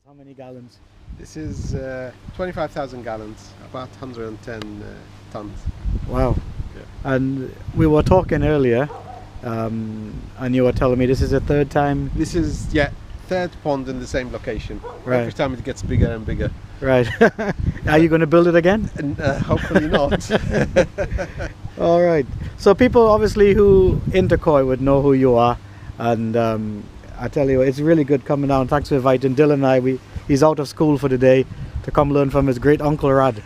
How many gallons? This is 25,000 gallons, about 110 tons. Wow. Yeah. And we were talking earlier, and you were telling me this is the third time. This is, third pond in the same location. Right. Every time it gets bigger and bigger. Right. Are you going to build it again? And, hopefully not. All right. So people obviously who into koi would know who you are, and I tell you, it's really good coming down. Thanks for inviting Dylan and I. He's out of school for the day to come learn from his great uncle Raad.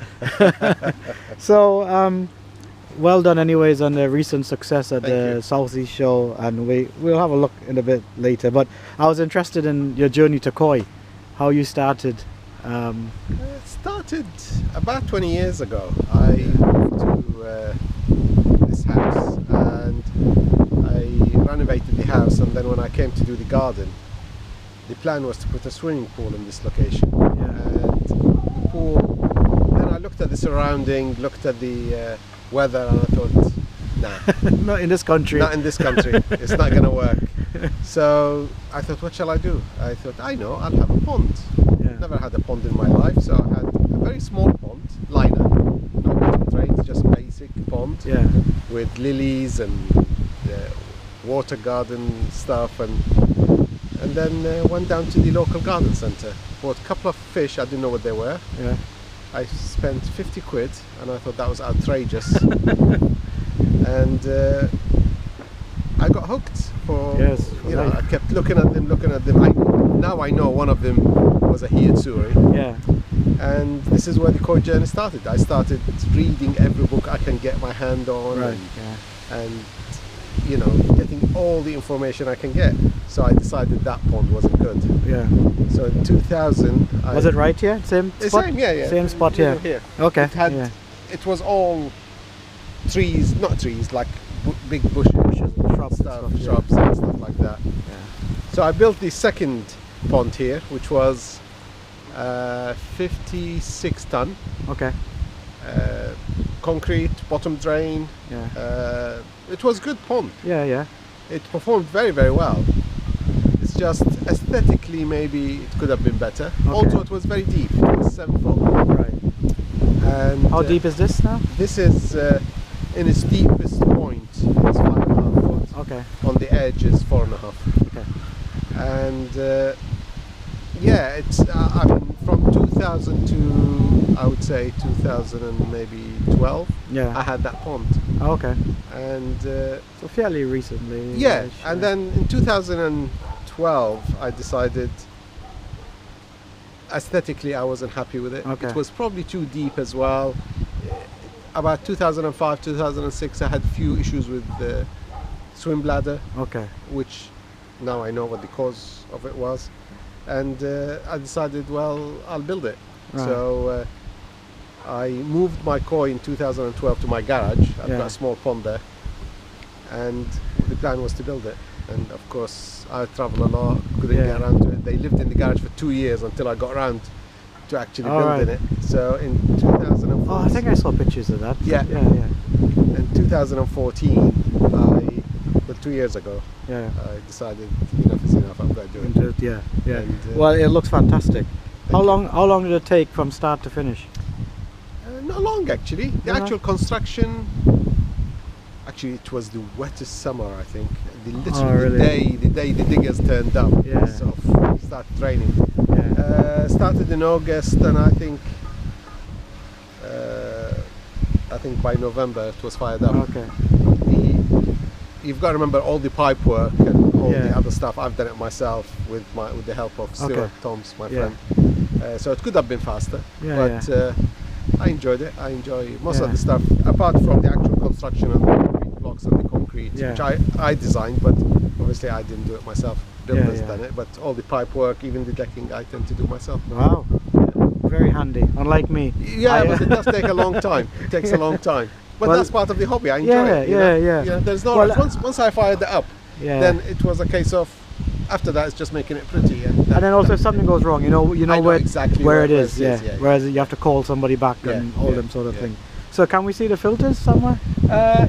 So well done anyways on the recent success at the Southeast show, and we'll have a look in a bit later. But I was interested in your journey to koi, how you started. It started about 20 years ago. I moved to this house and I renovated the house, and then when I came to do the garden, the plan was to put a swimming pool in this location. Yeah. And the pool, then I looked at the surrounding, looked at the weather, and I thought, nah. Not in this country. Not in this country. It's not going to work. So I thought, what shall I do? I thought, I know, I'll have a pond. Yeah. Never had a pond in my life, so I had a very small pond, liner, no bottom drains, just basic pond, with lilies and water garden stuff, and then went down to the local garden centre, bought a couple of fish. I didn't know what they were. Yeah. I spent 50 quid, and I thought that was outrageous. And I got hooked. I kept looking at them. Now I know one of them was a hiyatsuri. Yeah. And this is where the koi journey started. I started reading every book I can get my hand on, right. and getting all the information I can get. So I decided that pond wasn't good. Yeah. So in 2000, was it right here? Same spot? Same spot here. Okay. It was all trees, not trees, like big bushes, shrubs and stuff like that. Yeah. So I built the second pond here, which was 56 ton. Okay. Concrete, bottom drain. Yeah. It was a good pond. Yeah. It performed very, very well. It's just aesthetically maybe it could have been better. Okay. Also, it was very deep. It was 7 foot. Right. And how deep is this now? This is in its deepest point. It's 5.5 foot. Okay. On the edge is 4.5. Okay. And it's I mean from 2000 to I would say 2000 and maybe 12. Yeah. I had that pond. Okay. And so fairly recently. Yeah. And then in 2012 I decided aesthetically I wasn't happy with it. Okay. It was probably too deep as well. About 2005, 2006 I had a few issues with the swim bladder. Okay. Which now I know what the cause of it was. And I decided, well, I'll build it. Right. So I moved my koi in 2012 to my garage. I've got a small pond there. And the plan was to build it. And of course, I travel a lot, couldn't get around to it. They lived in the garage for 2 years until I got around to actually building it. So in 2014... Oh, I think I saw pictures of that. Yeah. In 2014, 2 years ago, I decided enough is enough. I'm going to do it. Yeah. And, well, it looks fantastic. How long did it take from start to finish? Not long actually. The actual construction. Actually, it was the wettest summer. I think the day the diggers turned up. So it started raining. Started in August, and I think by November it was fired up. Okay. You've got to remember all the pipe work and all the other stuff. I've done it myself with the help of Stuart Toms, my friend. So it could have been faster, but I enjoyed it. I enjoy most of the stuff, apart from the actual construction and the concrete blocks and the concrete, which I designed, but obviously I didn't do it myself. Builders done it, but all the pipe work, even the decking, I tend to do myself. Wow, very handy. Unlike me. Yeah, but it does take a long time. It takes a long time. But that's part of the hobby. I enjoy it. Yeah. There's no once I fired it up, then it was a case of after that it's just making it pretty. And then also if something goes wrong, you know where exactly where it is. Whereas you have to call somebody back and all them sort of thing. So can we see the filters somewhere? I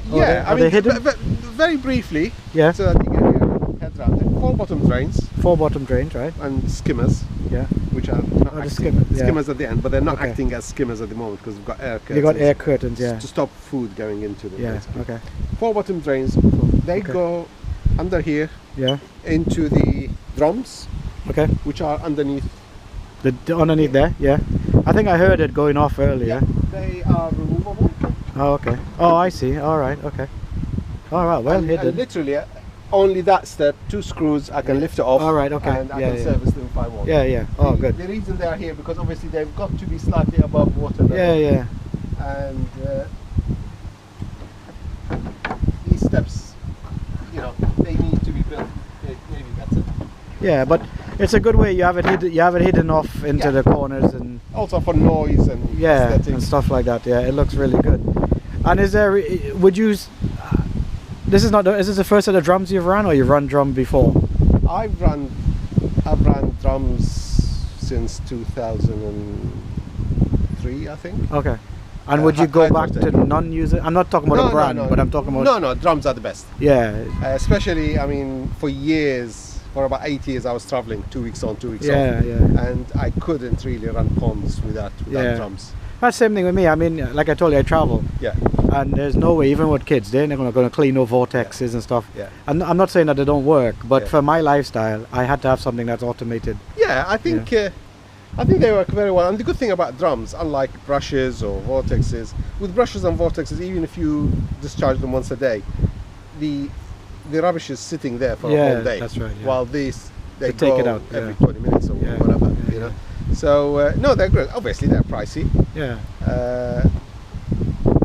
mean, they hidden? Very briefly. Yeah. So that you get your head around it. 4 bottom drains 4 bottom drains, right? and skimmers, Yeah. which are not the acting, yeah. skimmers at the end, but they're not Okay. acting as skimmers at the moment because we've got air curtains. You got air curtains, yeah. to stop food going into them. Yeah, basically. okay. 4 bottom drains. They Okay. go under here Yeah, into the drums, okay. which are underneath. The underneath there, yeah. I think I heard it going off earlier. They are removable. Oh, okay. Oh, I see. All right, okay. All right, well and hidden. literally, only that step, 2 screws, I can lift it off. All right, okay. And I Yeah, can yeah. service them if I want. Yeah, yeah. Oh, The- good. The reason they are here because obviously they've got to be slightly above water level. Yeah, yeah. And these steps, you know, they need to be built. Maybe that's it. Yeah, but it's a good way. You have it hidden. You have it hidden off into Yeah. the corners and Also for noise and yeah, aesthetics. and stuff like that. Yeah, it looks really good. And is there? Would you? This is not. Is this the first set of drums you've run, or you've run drum before? I've run drums since 2003, I think. Okay. And would you go back to non-user? I'm not talking about a brand, but I'm talking about. No, drums are the best. Yeah. Especially, I mean, for years, for about 8 years, I was traveling 2 weeks on, 2 weeks off. Yeah, yeah. And I couldn't really run ponds without Yeah. drums. That's the same thing with me. I mean, like I told you, I travel. Yeah. And there's no way, even with kids, they're not going to clean no vortexes and stuff. Yeah. And I'm not saying that they don't work, but Yeah. for my lifestyle, I had to have something that's automated. Yeah, I think they work very well. And the good thing about drums, unlike brushes or vortexes, with brushes and vortexes, even if you discharge them once a day, the rubbish is sitting there for a Yeah, whole day. that's right, yeah. While these, they They take go it out, every yeah. 20 minutes or Yeah, whatever, yeah, you know. So no, they're great. Obviously, they're pricey. Yeah.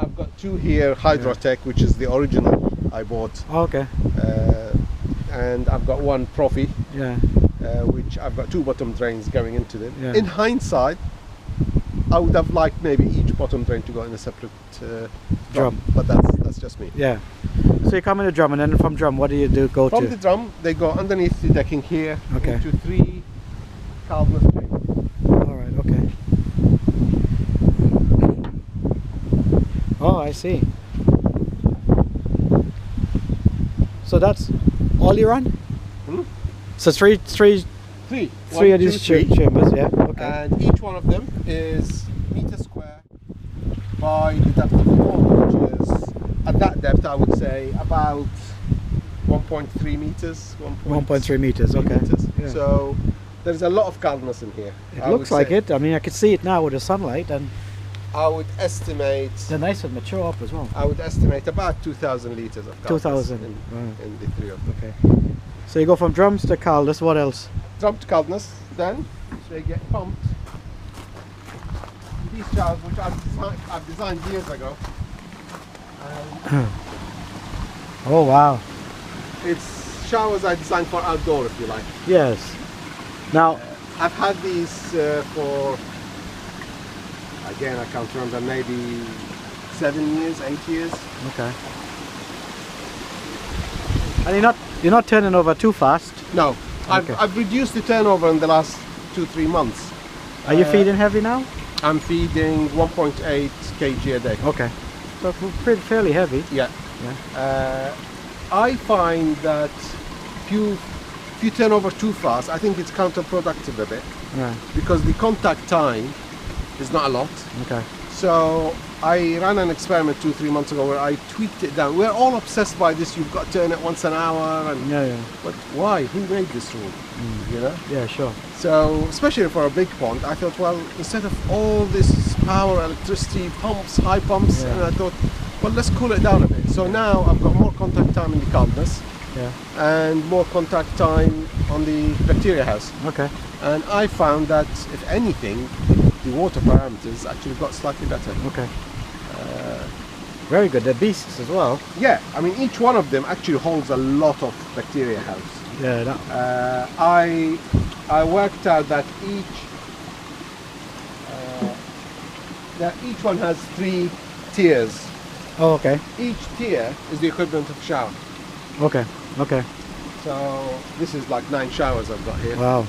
I've got 2 here, Hydrotech, which is the original I bought, Oh, okay. and I've got 1 Profi, Yeah. which I've got 2 bottom drains going into them. Yeah. In hindsight, I would have liked maybe each bottom drain to go in a separate drum, but that's just me. Yeah. So you come in a drum, and then from drum, what do you do? Go From to? the drum, they go underneath the decking here Okay. into 3 carbon drains. All right. Okay. Oh, I see. So that's all you run? Hmm? So three One, of these two, three. chambers, yeah. Okay. And each one of them is meter square by the depth of the pond, which is at that depth I would say about 1.3 meters. 1.3 meters. Okay. meters. Yeah. So there's a lot of calmness in here. It I looks would like say. it. I mean, I could see it now with the sunlight, and I would estimate. they're nice and mature up as well. I would estimate about 2,000 liters of calmness 2,000. in, Wow. in the 3 of them. Okay. So you go from drums to Caldas. What else? Drum to coldness, then they get pumped. These showers, which I've designed years ago. Oh wow. It's showers I designed for outdoor, if you like. Yes. Now. I've had these for, again, I can't remember, maybe 7 years, 8 years. Okay. And you're not turning over too fast. No, Okay. I've reduced the turnover in the last 2-3 months. Are you feeding heavy now? I'm feeding 1.8 kg a day. Okay. So fairly heavy. Yeah. Yeah. I find that if you turn over too fast, I think it's counterproductive a bit Right. because the contact time is not a lot. Okay. So I ran an experiment 2-3 months ago where I tweaked it down. We're all obsessed by this. You've got to turn it once an hour, and Yeah. but why? Who made this rule? You know. Yeah. Sure. So especially for a big pond, I thought, well, instead of all this power, electricity, pumps, high pumps, Yeah. and I thought, well, let's cool it down a bit. So now I've got more contact time in the coldness Yeah. and more contact time on the bacteria house. Okay. And I found that, if anything, the water parameters actually got slightly better. Okay. Very good. They're beasts as well. Yeah, I mean, each one of them actually holds a lot of bacteria house. Yeah. That, I worked out that each one has 3 tiers. oh. Okay. Each tier is the equivalent of a shower. Okay. Okay. So this is like 9 showers I've got here. Wow.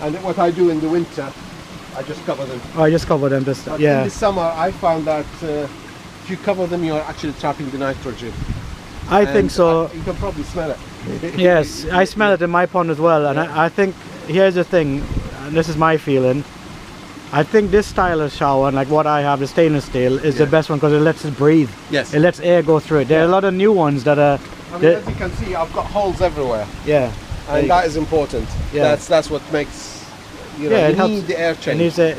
And what I do in the winter, I just cover them. Oh, I just covered them. Just But in yeah. the summer, I found that if you cover them, you're actually trapping the nitrogen. I think so. You can probably smell it. Yes, I smell it in my pond as well, and I think here's the thing, and this is my feeling. I think this style of shower, and like what I have, the stainless steel, is the best one because it lets it breathe. Yes. It lets air go through it. There are a lot of new ones that are. I mean, as you can see, I've got holes everywhere. Yeah. And that is important. Yeah. That's what makes, you know, it you helps. need the air change. It needs a, You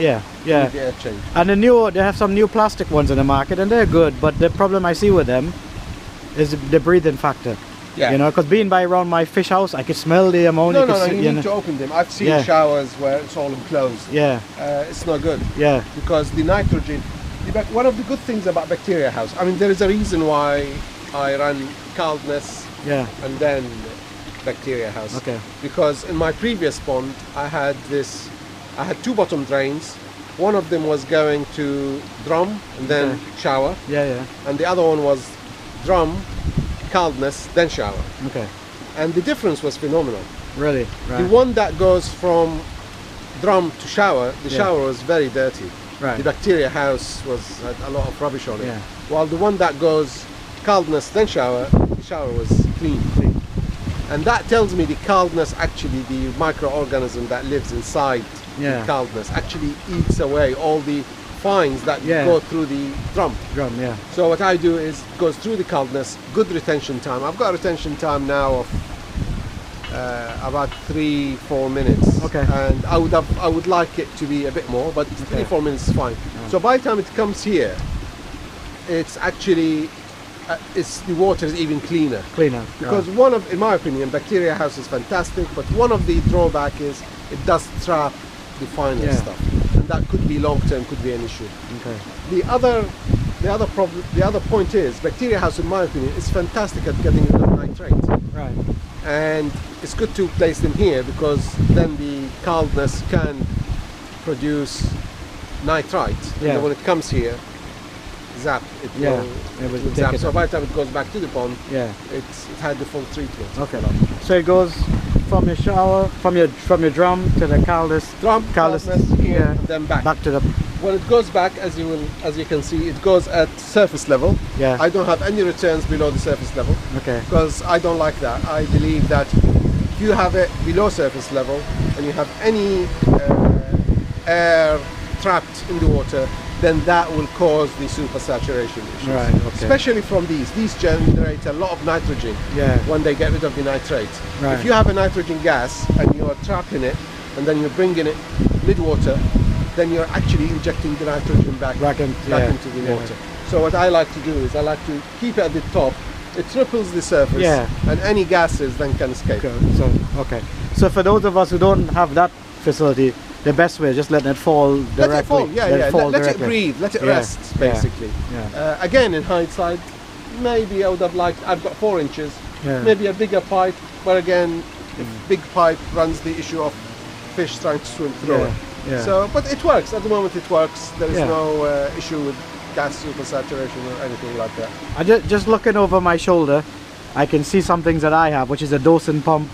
need the air change. And they have some new plastic ones in the market, and they're good. But the problem I see with them is the breathing factor. Yeah. You know, because being by around my fish house, I could smell the ammonia. No, you need to open them. I've seen showers where it's all enclosed. Yeah. It's not good. Yeah. Because the nitrogen, one of the good things about bacteria house, I mean, there is a reason why I run coldness and then bacteria house. Okay. Because in my previous pond, I had two bottom drains. One of them was going to drum and then shower. Yeah. And the other one was drum, coldness, then shower. Okay. And the difference was phenomenal. Really? Right. The one that goes from drum to shower, the shower was very dirty. Right. The bacteria house had a lot of rubbish on it. Yeah. While the one that goes coldness, then shower, the shower was clean. And that tells me the coldness, actually the microorganism that lives inside the coldness actually eats away all the fines that go through the drum. So what I do is it goes through the coldness, good retention time. I've got a retention time now of about 3-4 minutes. Okay. And I would like it to be a bit more, but 3-4 minutes is fine. So by the time it comes here, it's actually the water is even cleaner. Because in my opinion, bacteria house is fantastic, but one of the drawback is it does trap the finer stuff, and that could be long term, could be an issue. Okay. The other point is bacteria house, in my opinion, is fantastic at getting rid of nitrate. Right. And it's good to place them here because then the coldness can produce nitrite. And then when it comes here, zap, it will zap. So by the time it goes back to the pond, it had the full treatment. Okay. So it goes from your shower, from your drum to the coldness here, and then back to the. When it goes back, as you can see, it goes at surface level. Yeah. I don't have any returns below the surface level. Okay. Because I don't like that. I believe that if you have it below surface level and you have any air trapped in the water, then that will cause the supersaturation issues. Right, okay. Especially from these. These generate a lot of nitrogen when they get rid of the nitrate. Right. If you have a nitrogen gas and you are trapping it and then you're bringing it mid-water, then you're actually injecting the nitrogen back into the water. So what I like to do is I like to keep it at the top. It triples the surface and any gases then can escape. So for those of us who don't have that facility, the best way is just letting it fall directly. Let it fall, let it breathe, let it rest, basically. Again, in hindsight, maybe I would have liked, I've got 4 inches, maybe a bigger pipe, but again, if big pipe runs the issue of fish trying to swim through it. So, but it works, at the moment it works, there is no issue with gas supersaturation or anything like that. Just looking over my shoulder, I can see some things that I have, which is a dosing pump.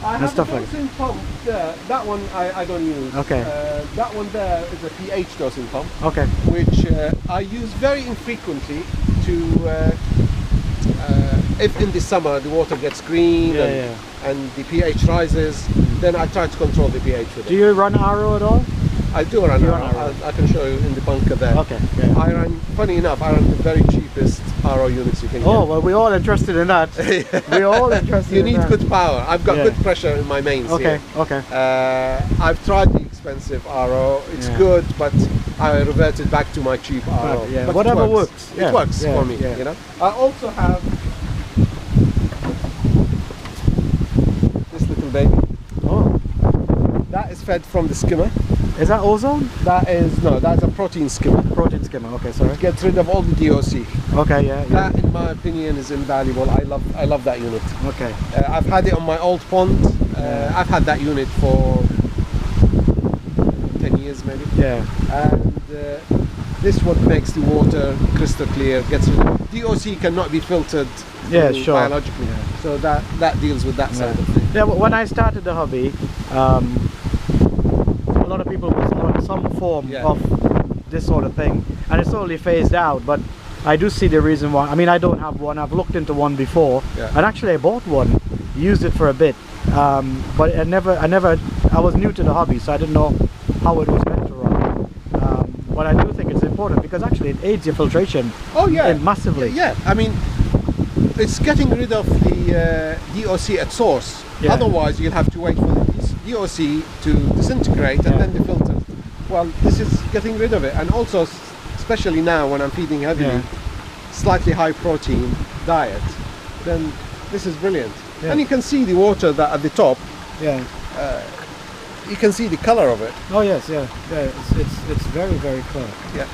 I have a dosing pump there. That one I don't use. Okay. That one there is a pH dosing pump. Okay. Which I use very infrequently to, if in the summer the water gets green and the pH rises, then I try to control the pH with it. Do you run RO at all? I do run RO. I can show you in the bunker there. Okay. I run, funny enough, I run the very cheapest RO units you can get. Oh, well, we're all interested in that. We're all interested You need good power. I've got good pressure in my mains here. Okay. I've tried the expensive RO. It's good, but I reverted back to my cheap RO. But whatever works. It works for me, you know. I also have this little baby. Oh. That is fed from the skimmer. Is that ozone? That's a protein skimmer. Protein skimmer, okay, sorry. It gets rid of all the DOC. Okay, That, in my opinion, is invaluable. I love that unit. Okay. I've had it on my old pond. I've had that unit for 10 years maybe. Yeah. And this one makes the water crystal clear. Gets rid of DOC cannot be filtered biologically. So that deals with that side of things. Yeah, when I started the hobby, a lot of people was on some form of this sort of thing, and it's slowly phased out. But I do see the reason why. I mean, I don't have one. I've looked into one before, Yeah. and actually I bought one, used it for a bit, but I was new to the hobby, so I didn't know how it was meant to run. But I do think it's important because actually it aids your filtration. Oh yeah, massively. Yeah, I mean, it's getting rid of the DOC at source. Yeah. Otherwise, you'll have to wait for the DOC to disintegrate and then the filter. Well, this is getting rid of it, and also, especially now when I'm feeding heavily, slightly high protein diet, then this is brilliant. Yeah. And you can see the water that at the top. Yeah. You can see the color of it. Oh yes, yeah. It's very, very clear. Yeah.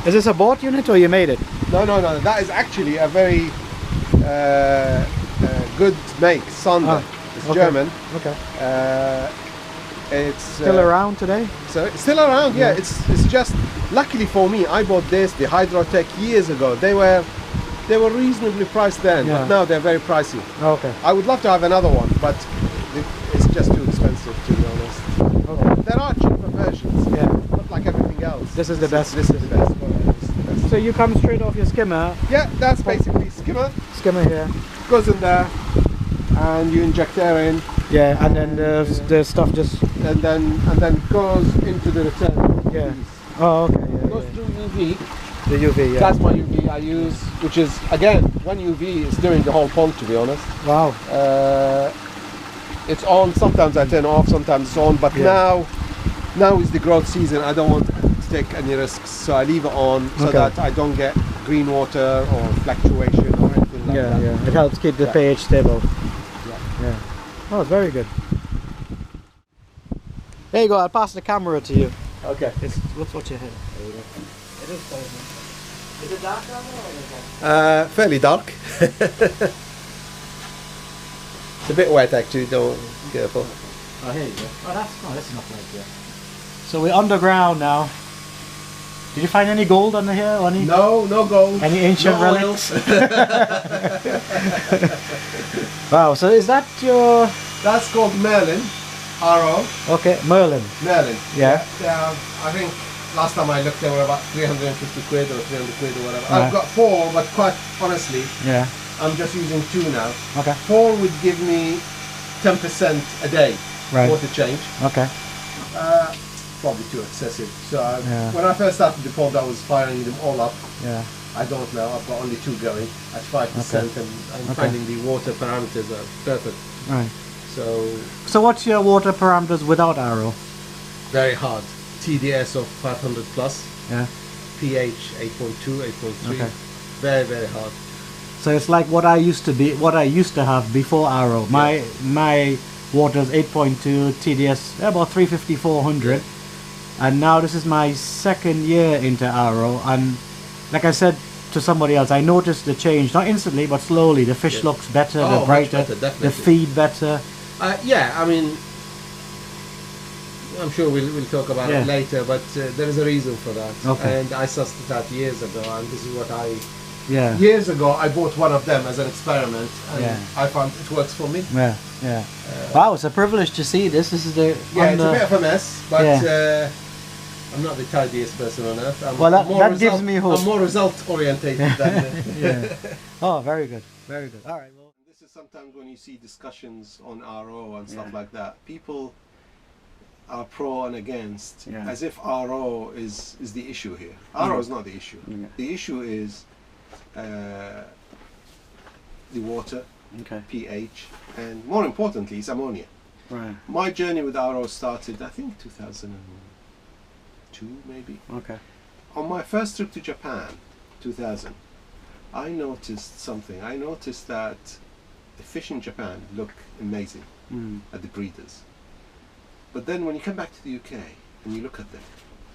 Is this a bought unit or you made it? No. That is actually a very good make, Sander. It's okay. German. Okay. It's Still around today? So it's still around. Yeah. It's just luckily for me, I bought the Hydrotech years ago. They were reasonably priced then, but now they're very pricey. Okay. I would love to have another one, but it's just too expensive, to be honest. Okay. There are cheaper versions. Yeah. But like everything else, This is the best. This is the best one. It's the best. So you come straight off your skimmer. Yeah, that's basically skimmer. Skimmer here. Goes in there, and you inject air in. Yeah, and then the stuff just. And then goes into the return. Yeah. Oh, okay. It goes through UV. The UV. Yeah. That's my UV I use, which is again one UV is doing the whole pond, to be honest. Wow. It's on. Sometimes I turn off. Sometimes it's on. But now is the growth season. I don't want to take any risks, so I leave it on so that I don't get green water or fluctuation or anything like that. Yeah. It helps keep the pH stable. Yeah. Oh, very good. There you go. I'll pass the camera to you. Okay. What's your head? There you go. It is fine. Is it dark down there or is it? Fairly dark. It's a bit wet actually. Don't be careful. Oh, here you go. Oh, that's enough like that. So we're underground now. Did you find any gold under here? Or any? No gold. Any ancient no relics? Wow. So is that your? That's called Merlin. RO. Okay, Merlin. Merlin. Yeah. I think last time I looked, they were about 350 quid or 300 quid or whatever. Yeah. I've got 4, but quite honestly, Yeah. I'm just using 2 now. Okay. 4 would give me 10% a day water change. Okay. Probably too excessive. So Yeah. when I first started the pond, I was firing them all up. Yeah. I don't know. I've got only 2 going at 5%, and I'm finding the water parameters are perfect. Right. So what's your water parameters without arrow? very hard. TDS of 500 plus. Yeah. pH 8.2, 8.3. Okay. Very, very hard. So it's like what I used to have before arrow. My water's 8.2, TDS about 350, 400. And now this is my second year into arrow, and like I said to somebody else, I noticed the change, not instantly but slowly. The fish looks better, the brighter, much better, the feed better. Yeah, I mean, I'm sure we'll talk about it later, but there is a reason for that. Okay. And I sussed it out years ago, and this is what Yeah. years ago I bought one of them as an experiment, and Yeah. I found it works for me. Yeah. Yeah. Wow, it's a privilege to see this. This is the It's a bit of a mess, but I'm not the tidiest person on earth. I'm that gives me hope. I'm more result orientated than. Oh, very good. Very good. All right. Well, this is sometimes when you see discussions on RO and stuff like that, people are pro and against, as if RO is the issue here. RO is not the issue. The issue is the water, pH, and more importantly, it's ammonia. right. My journey with RO started, I think, 2002 maybe. Okay. On my first trip to Japan, 2000, I noticed something. I noticed that the fish in Japan look amazing at the breeders. But then when you come back to the UK and you look at them,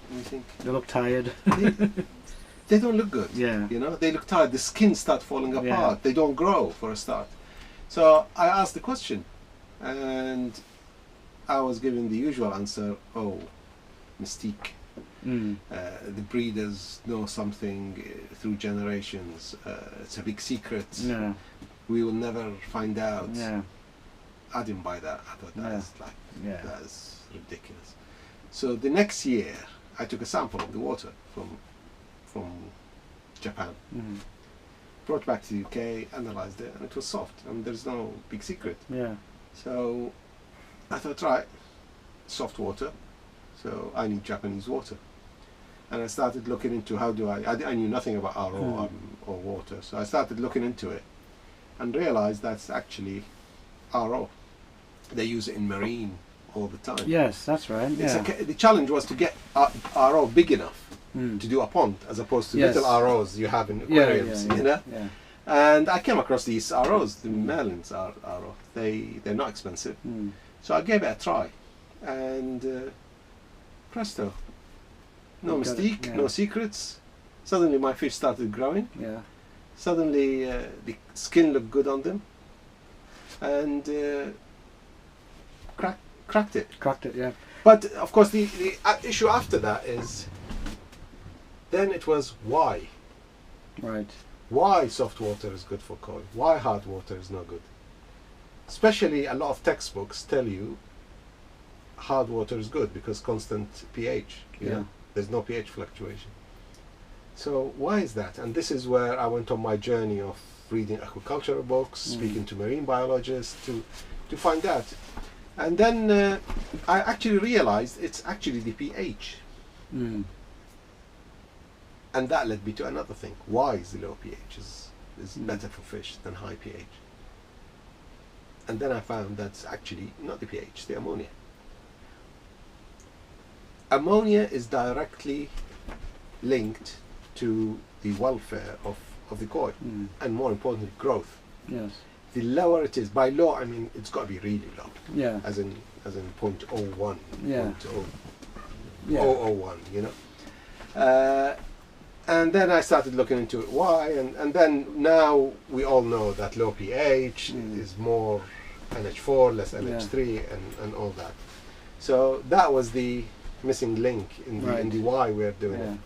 and you think They look tired. they don't look good. Yeah. You know, they look tired. The skin starts falling apart. They don't grow for a start. So I asked the question, and I was given the usual answer: oh, mystique. The breeders know something through generations. It's a big secret. Yeah. We will never find out. Yeah. I didn't buy that. I thought that's Yeah. that's ridiculous. So the next year, I took a sample of the water from Japan, brought back to the UK, analysed it, and it was soft, and there's no big secret. Yeah. So I thought, right, soft water, so I need Japanese water. And I started looking into how do I knew nothing about RO or water, so I started looking into it and realised that's actually RO. They use it in marine all the time. Yes, that's right. Yeah. The challenge was to get RO big enough to do a pond, as opposed to little ROs you have in aquariums, you know. Yeah. And I came across these ROs, the Merlin's RO. They're not expensive, so I gave it a try, and presto, no mystique, no secrets. Suddenly my fish started growing. Yeah. Suddenly the skin looked good on them, and cracked it. Cracked it, yeah. But of course the issue after that is, then it was why. Right. Why soft water is good for koi? Why hard water is not good? Especially a lot of textbooks tell you hard water is good because constant pH. You know? There's no pH fluctuation. So why is that? And this is where I went on my journey of reading aquaculture books, speaking to marine biologists to find out. And then I actually realized it's actually the pH. And that led me to another thing. Why is the low pH is better for fish than high pH? And then I found that's actually not the pH, the ammonia. Ammonia is directly linked to the welfare of the koi, and more importantly, growth. Yes. The lower it is, by low I mean it's got to be really low. Yeah. As in 0.01. Yeah. 0.001, you know. And then I started looking into it, why, and then now we all know that low pH is more NH4, less NH3, and all that. So that was the missing link in the why we're doing it.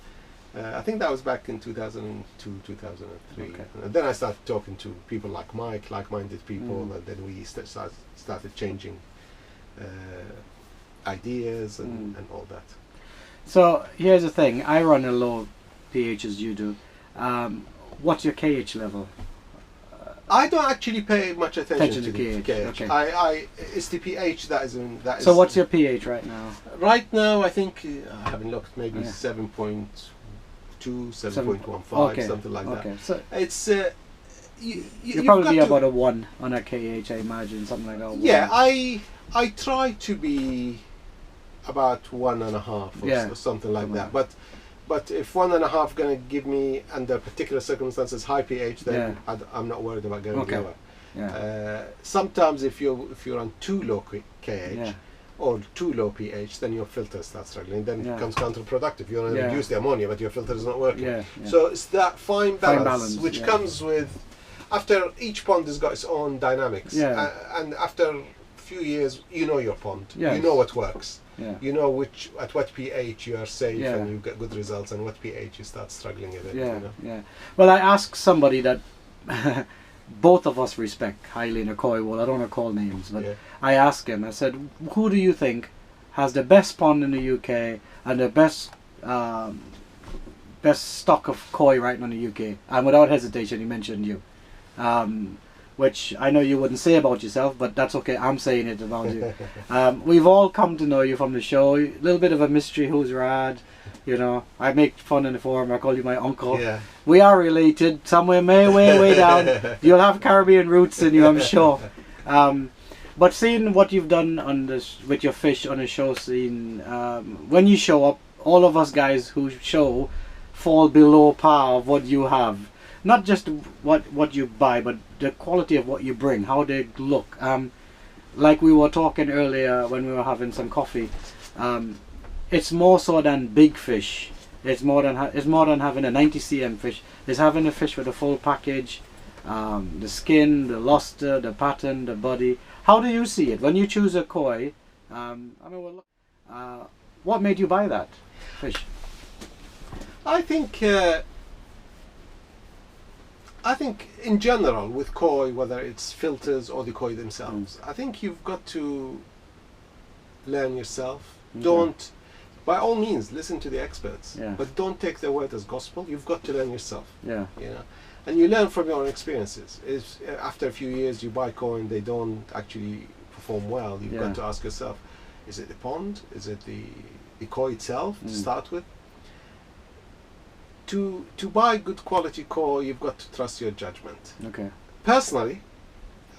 I think that was back in 2002, 2003. Okay. And then I started talking to people like Mike, like-minded people, and then we started changing ideas and all that. So here's the thing, I run a low pH as you do. What's your KH level? I don't actually pay much attention to the KH. Okay. It's the pH that is in that. So what's your pH right now? Right now, I think I haven't looked. Maybe 7.2, 7.15, something like that. So it's you'll probably be about a 1 on a KH, I imagine, something like that. Yeah, I try to be about 1.5 or something like that. But if 1.5 going to give me, under particular circumstances, high pH, then I'm not worried about going lower. Yeah. Sometimes if you're on too low KH or too low pH, then your filter starts struggling. Then it becomes counterproductive. You want to reduce the ammonia, but your filter is not working. So it's that fine balance which comes with, after each pond has got its own dynamics. And after a few years, you know your pond. You know what works. You know at what pH you are safe and you get good results, and what pH you start struggling a bit. You know? Well, I asked somebody that both of us respect highly in a koi world. I don't want to call names, but I asked him. I said, "Who do you think has the best pond in the UK and the best stock of koi right now in the UK?" And without hesitation, he mentioned you. Which I know you wouldn't say about yourself, but that's okay. I'm saying it about you. We've all come to know you from the show. A little bit of a mystery. Who's Raad? You know, I make fun in the forum. I call you my uncle. We are related somewhere, way down. You'll have Caribbean roots in you, I'm sure. But seeing what you've done on this with your fish on the show scene, when you show up, all of us guys who show fall below par of what you have. Not just what you buy, but the quality of what you bring, how they look. Like we were talking earlier when we were having some coffee, it's more so than big fish. It's more than having a 90 cm fish. It's having a fish with a full package, the skin, the luster, the pattern, the body. How do you see it when you choose a koi? What made you buy that fish? I think in general with koi, whether it's filters or the koi themselves, I think you've got to learn yourself. by all means, listen to the experts, Yeah. but don't take their word as gospel. You've got to learn yourself, Yeah. you know, and you learn from your own experiences. If after a few years you buy coin, they don't actually perform well, you've Yeah. got to ask yourself, is it the pond? Is it the koi itself to start with? To buy good quality koi, you've got to trust your judgment. Okay. Personally,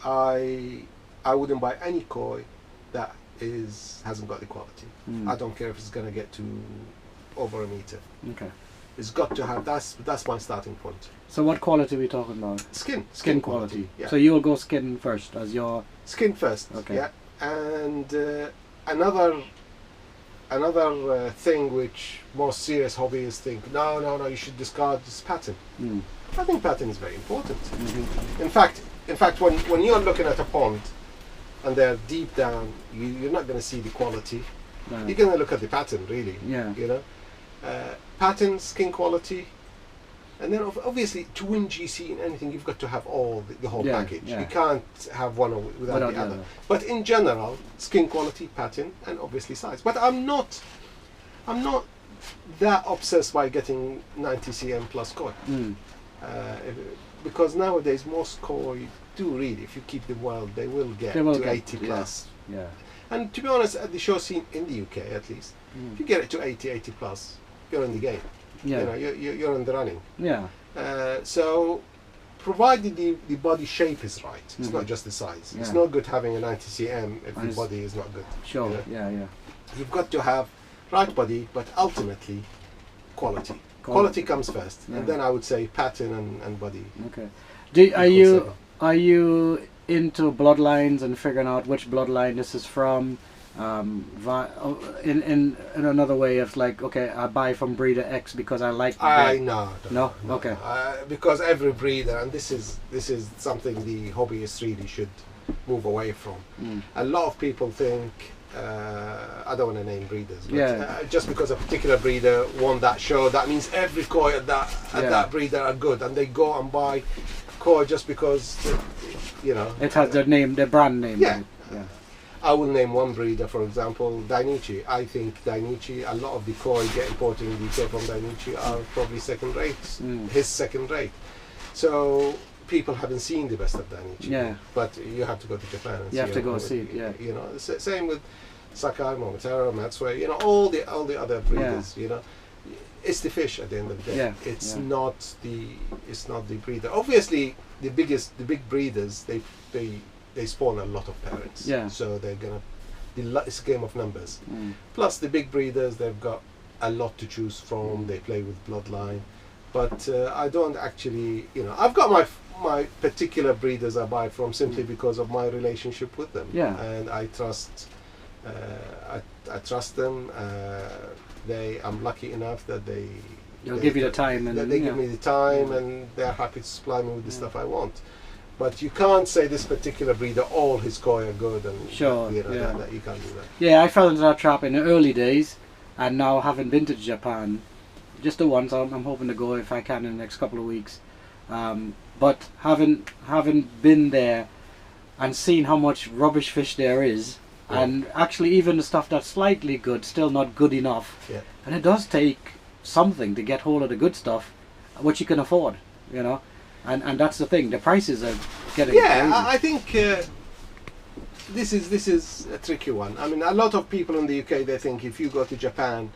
I wouldn't buy any koi that hasn't got the quality. I don't care if it's going to get to over a meter. Okay. It's got to have, that's my starting point. So what quality are we talking about? Skin quality. Yeah. So you'll go skin first as your... Skin first. Okay. Yeah. And another thing which more serious hobbyists think, no, you should discard this pattern. I think pattern is very important. In fact, when you're looking at a pond and they're deep down, you're not going to see the quality. No. You're going to look at the pattern, really. Yeah. You know, pattern, skin quality, and then obviously to win GC in anything, you've got to have the whole package. Yeah. You can't have one without the other. But in general, skin quality, pattern, and obviously size. But I'm not that obsessed by getting 90 cm plus koi. Because nowadays most koi do really, if you keep them well, they will get to 80 plus. Yeah. And to be honest, at the show scene in the UK at least, if you get it to 80 plus, you're in the game. Yeah. You know, you're in the running. Yeah. So, provided the body shape is right, it's not just the size. It's not good having a 90 cm if the body is not good. Sure. You know? Yeah. You've got to have right body, but ultimately quality. Quality comes first, and then I would say pattern and body. Okay. Are you into bloodlines and figuring out which bloodline this is from? In another way of like, okay, I buy from breeder X because I like. No. Okay. Because every breeder, and this is something the hobbyists really should move away from. A lot of people think. I don't want to name breeders, but just because a particular breeder won that show, that means every koi at that breeder are good, and they go and buy koi just because, you know, it has their brand name. Yeah. I will name one breeder, for example, Dainichi. I think Dainichi, a lot of the koi get imported in the UK from Dainichi are probably second rate. His second rate. So people haven't seen the best of Dainichi. Yeah. But you have to go to Japan and you have to go see it. Yeah. You know, same with Sakai, Momotaro, Matsue. You know, all the other breeders. You know, it's the fish at the end of the day. Yeah. It's not the breeder. Obviously, the big breeders they spawn a lot of parents. Yeah. So they're gonna. It's a game of numbers. Plus the big breeders, they've got a lot to choose from. They play with bloodline, but I don't actually. You know, I've got my particular breeders I buy from simply because of my relationship with them. Yeah. And I trust. I trust them. I'm lucky enough that they'll give you the time, and they give me the time, and they're happy to supply me with the stuff I want. But you can't say this particular breeder, all his koi are good, and sure, you know, that you can't do that. Yeah, I fell into that trap in the early days, and now having been to Japan, just the once, I'm hoping to go if I can in the next couple of weeks. But having been there and seen how much rubbish fish there is, and actually even the stuff that's slightly good, still not good enough. Yeah. And it does take something to get hold of the good stuff, which you can afford, you know. And that's the thing. The prices are getting crazy. I think this is a tricky one. I mean, a lot of people in the UK, they think if you go to Japan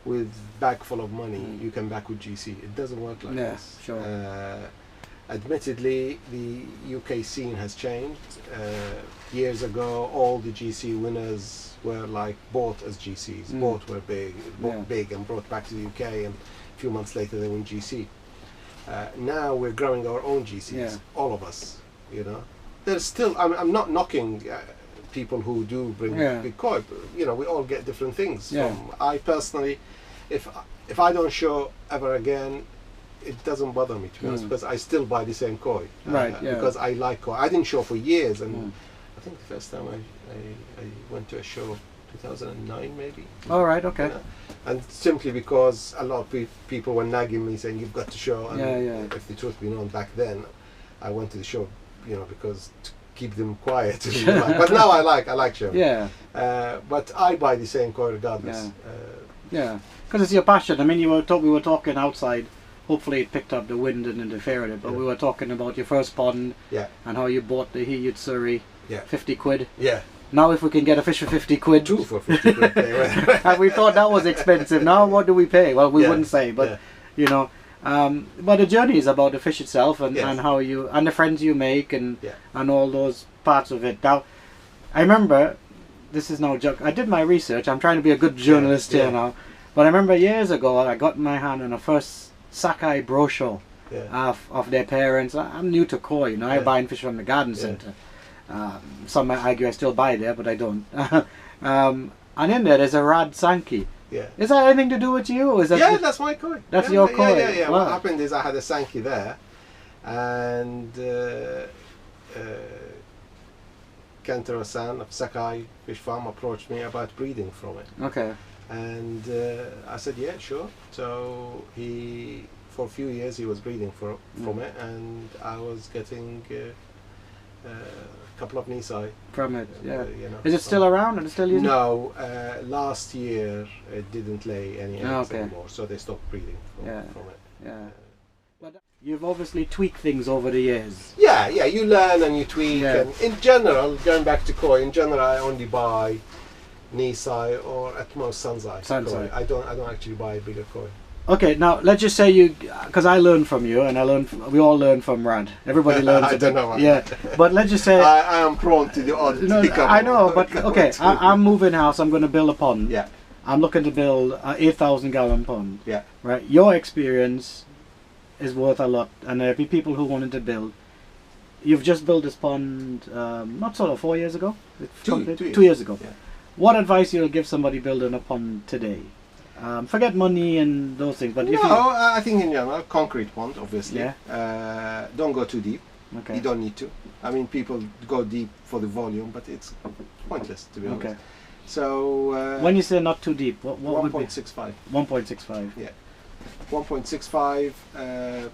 with bag full of money, you come back with GC. It doesn't work like this. Sure. Admittedly, the UK scene has changed. Years ago, all the GC winners were like bought as GCs. Bought were big and brought back to the UK, and a few months later they win GC. Now we're growing our own GCs, all of us, you know. There's still, I'm not knocking people who do bring big koi, you know, we all get different things. I personally, if I don't show ever again, it doesn't bother me, to be honest, because I still buy the same koi. Because I like koi. I didn't show for years, and I think the first time I went to a show, 2009 maybe. All right, okay. You know? And simply because a lot of people were nagging me saying you've got to show, and if the truth be known, back then I went to the show, you know, because to keep them quiet. But now I like show. Yeah. But I buy the same koi regardless. Yeah, because it's your passion. I mean, we were talking outside. Hopefully, it picked up the wind and interfered it. But we were talking about your first pond. Yeah. And how you bought the Surrey. Yeah. 50 quid. Yeah. Now, if we can get a fish for 50 quid. 2 for 50 quid. And we thought that was expensive. Now, what do we pay? Well, we wouldn't say, but you know. But the journey is about the fish itself and how you and the friends you make and all those parts of it. Now, I remember. This is no joke. I did my research. I'm trying to be a good journalist here now. But I remember years ago, I got my hand on the first Sanke brochure of their parents. I'm new to koi, you know. I buy fish from the garden centre. Some might argue I still buy there, but I don't. And in there's a Raad Sanke. Yeah. Is that anything to do with you? Or is that that's my koi. That's your koi? Yeah. Wow. What happened is I had a Sanke there, and Raad Hassan of Sakai Fish Farm approached me about breeding from it. Okay. And I said, yeah, sure. So for a few years, he was breeding from it, and I was getting a couple of Nisai from it. Yeah. You know, is it still around? Are they still using it? No. Last year, it didn't lay any eggs anymore, so they stopped breeding from it. Yeah. But you've obviously tweaked things over the years. Yeah, you learn and you tweak. Yeah. And in general, going back to koi, in general, I only buy Nisai or at most Sanzai. Koi. I don't actually buy a bigger koi. Okay, now let's just say because I learned from you, and we all learn from Raad. Everybody learns. I don't know. But let's just say I am prone to the odd. I know, but okay, I'm moving house. I'm going to build a pond. Yeah. I'm looking to build an 8,000 gallon pond. Yeah. Right. Your experience is worth a lot, and there'll be people who wanted to build. You've just built this pond, not sort of 4 years ago. 2 years ago. Yeah. What advice you'll give somebody building a pond today? Forget money and those things, but I think in general, concrete pond, obviously. Yeah. Don't go too deep. Okay. You don't need to. I mean, people go deep for the volume, but it's pointless, to be honest. Okay. So when you say not too deep, what would be 1.65? 1.65. Yeah. 1.65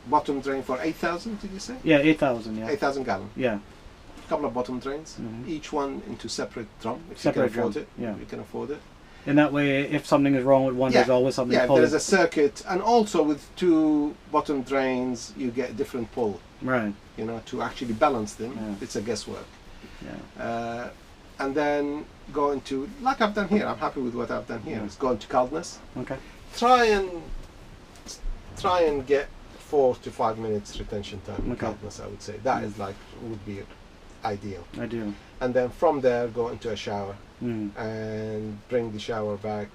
bottom drain for 8,000. Did you say? Yeah, 8,000. Yeah. 8,000 gallon. Yeah. Couple of bottom drains, each one into separate drum. If separate you can afford drum. it. Yeah. You can afford it. In that way, if something is wrong with one, there's always something. Yeah, there's a circuit, and also with 2 bottom drains, you get different pull. Right. You know, to actually balance them, it's a guesswork. Yeah. And then go into, like I've done here. I'm happy with what I've done here. Is go into coldness. Okay. Try and get 4 to 5 minutes retention time in coldness. I would say that is would be ideal. Ideal. And then from there, go into a shower and bring the shower back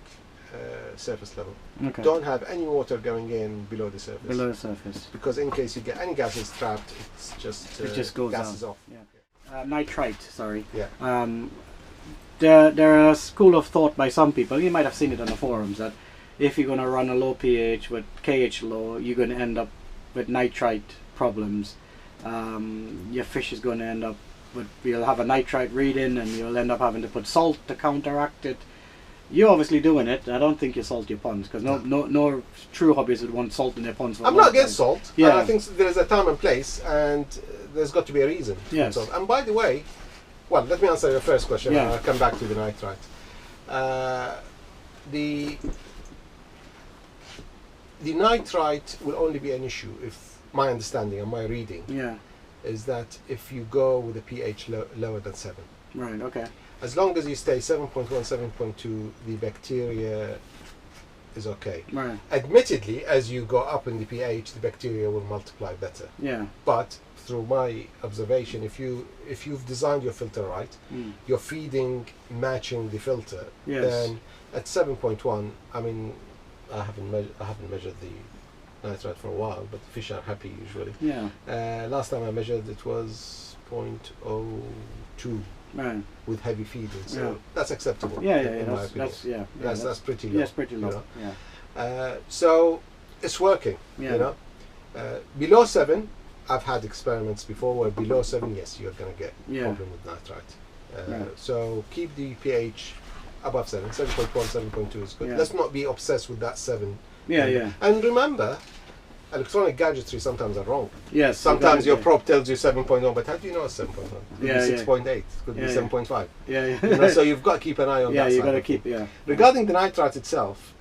surface level. Okay. Don't have any water going in below the surface. Below the surface. Because in case you get any gases trapped, it just goes gases down. off. Yeah. Nitrite. Sorry. Yeah. There are a school of thought by some people. You might have seen it on the forums that if you're going to run a low pH with KH low, you're going to end up with nitrite problems. Your fish is going to end up you'll have a nitrite reading, and you'll end up having to put salt to counteract it. You're obviously doing it. I don't think you salt your ponds, because no true hobbyist would want salt in their ponds. I'm not against salt. Yeah. I think there's a time and place, and there's got to be a reason. Yes. And by the way, well, let me answer your first question. Yeah. And I'll come back to the nitrite. The nitrite will only be an issue if my understanding and my reading is that if you go with a pH lower than 7. Right, okay. As long as you stay 7.1, 7.2, the bacteria is okay. Right. Admittedly, as you go up in the pH, the bacteria will multiply better. Yeah. But through my observation, if you've designed your filter right, you're feeding matching the filter, then at 7.1, I mean, I haven't measured the nitrite for a while, but the fish are happy usually. Yeah. Last time I measured, it was 0.02 with heavy feeding, so that's acceptable. In my opinion. That's pretty low. Yes, pretty low. You know? So it's working. Yeah. You know, below 7, I've had experiments before where below 7, yes, you're going to get problem with nitrite. So keep the pH above 7, 7.1, 7.2 is good. Let's not be obsessed with that 7. And remember, electronic gadgetry sometimes are wrong. Yes. Sometimes your probe tells you 7.1, but how do you know it's 7.1? It could be 6.8, it could be 7.5. Yeah. You know, so you've got to keep an eye on that. Yeah, you got to keep. Yeah. Regarding the nitrite itself,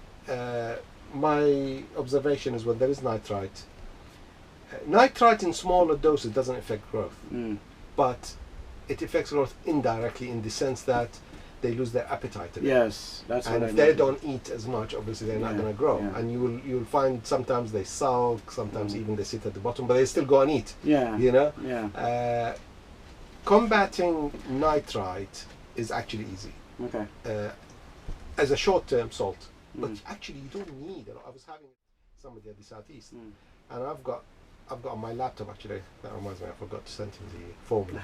my observation is when there is nitrite, nitrite in smaller doses doesn't affect growth, but it affects growth indirectly in the sense that they lose their appetite. Yes, that's what I mean. And if they don't eat as much, obviously they're not going to grow. Yeah. And you'll find sometimes they sulk, sometimes even they sit at the bottom, but they still go and eat. Yeah. You know. Yeah. Combating nitrite is actually easy. Okay. As a short-term salt, but actually you don't need it. I was having somebody at the southeast, and I've got on my laptop actually. That reminds me, I forgot to send him the formula.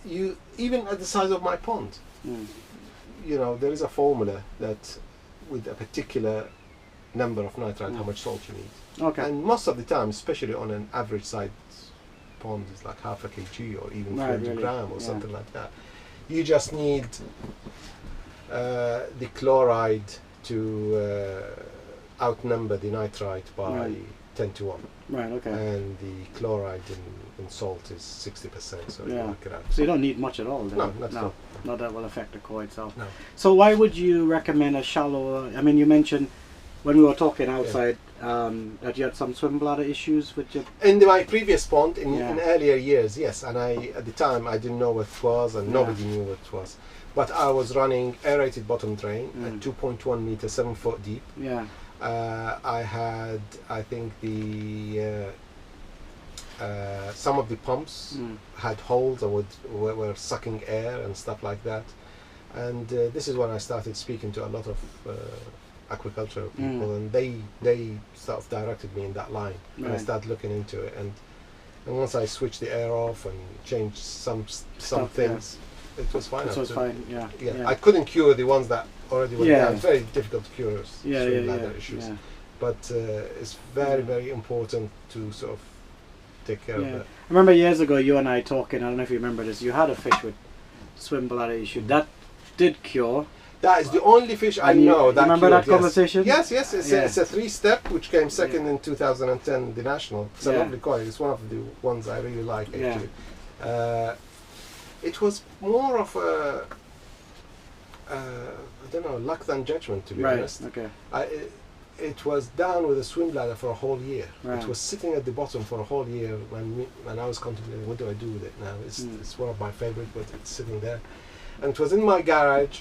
You even at the size of my pond, you know, there is a formula that with a particular number of nitrite, how much salt you need. Okay. And most of the time, especially on an average size pond, is like half a kg or even 300 gram or something like that. You just need the chloride to outnumber the nitrite by 10 to 1. Right, okay. And the chloride in salt is 60%, so you work it out. So you don't need much at all then? No, not at all. Not that will affect the koi itself. No. So why would you recommend a shallower, I mean you mentioned when we were talking outside that you had some swim bladder issues with your... In my previous pond, in earlier years, yes, and at the time I didn't know what it was and nobody knew what it was. But I was running aerated bottom drain at 2.1 meters, 7 foot deep. Yeah. I had, I think the some of the pumps had holes and were sucking air and stuff like that. And this is when I started speaking to a lot of aquaculture people, and they sort of directed me in that line. And I started looking into it, and once I switched the air off and changed some things, it was fine. It was fine, yeah. I couldn't cure the ones that already were down. It's very difficult to cure swim bladder issues. Yeah. But it's very, very important to sort of take care of it. I remember years ago you and I talking, I don't know if you remember this, you had a fish with swim bladder issue. That did cure. That is the only fish I know that remember cured, that conversation? Yes. It's a 3-step which came second in 2010, the national. It's a lovely koi. It's one of the ones I really like actually. It was more of a I don't know, luck than judgment, to be honest. Okay. It was down with a swim bladder for a whole year. Right. It was sitting at the bottom for a whole year when I was contemplating what do I do with it now. It's one of my favorite, but it's sitting there. And it was in my garage.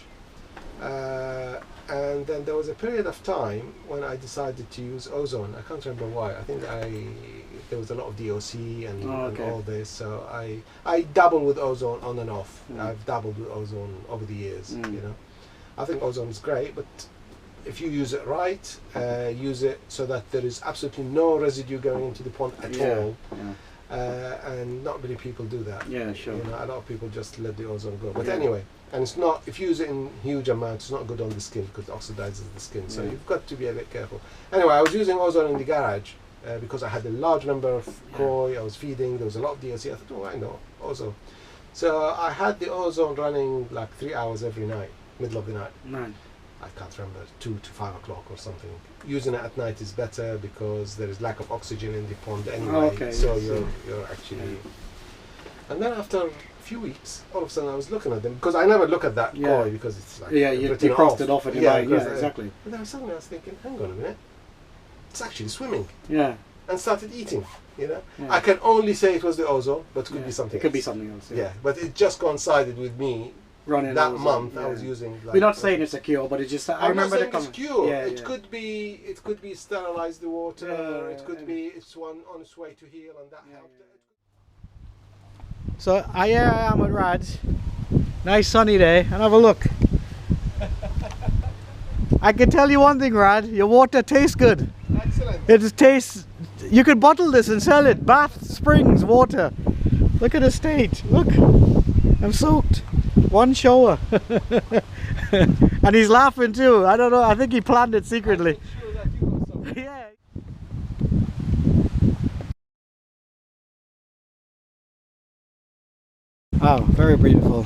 And then there was a period of time when I decided to use ozone. I can't remember why. I think there was a lot of DOC and all this. So I dabble with ozone on and off. I've dabbled with ozone over the years. You know, I think ozone is great, but if you use it right, use it so that there is absolutely no residue going into the pond at all. And not many people do that. Yeah, sure. You know, a lot of people just let the ozone go. But anyway, and it's not, if you use it in huge amounts, it's not good on the skin because it oxidizes the skin. So you've got to be a bit careful. Anyway, I was using ozone in the garage because I had a large number of koi. I was feeding. There was a lot of DOC. I thought, oh, I know ozone. So I had the ozone running like 3 hours every night, middle of the night. I can't remember, 2 to 5 o'clock or something. Using it at night is better because there is lack of oxygen in the pond anyway. So you're actually. And then after a few weeks, all of a sudden I was looking at them because I never look at that koi because it's like you crossed it off in your mind. Yeah, exactly. And then suddenly I was thinking, hang on a minute, it's actually swimming. Yeah. And started eating. You know, I can only say it was the ozone, but it could be something. It could be something else. Yeah, but it just coincided with me. Running that month, I was using. Like, we're not saying it's a cure, but it's just. I remember the comment. It's cure. It could be. It could be sterilize the water. It could be. It's one on its way to heal, and that helped. So here I am at Raad's. Nice sunny day, and have a look. I can tell you one thing, Raad. Your water tastes good. Excellent. It tastes. You could bottle this and sell it. Bath springs water. Look at the state. Look, I'm soaked. One shower. And he's laughing too. I don't know, I think he planned it secretly. Yeah. Wow, very beautiful.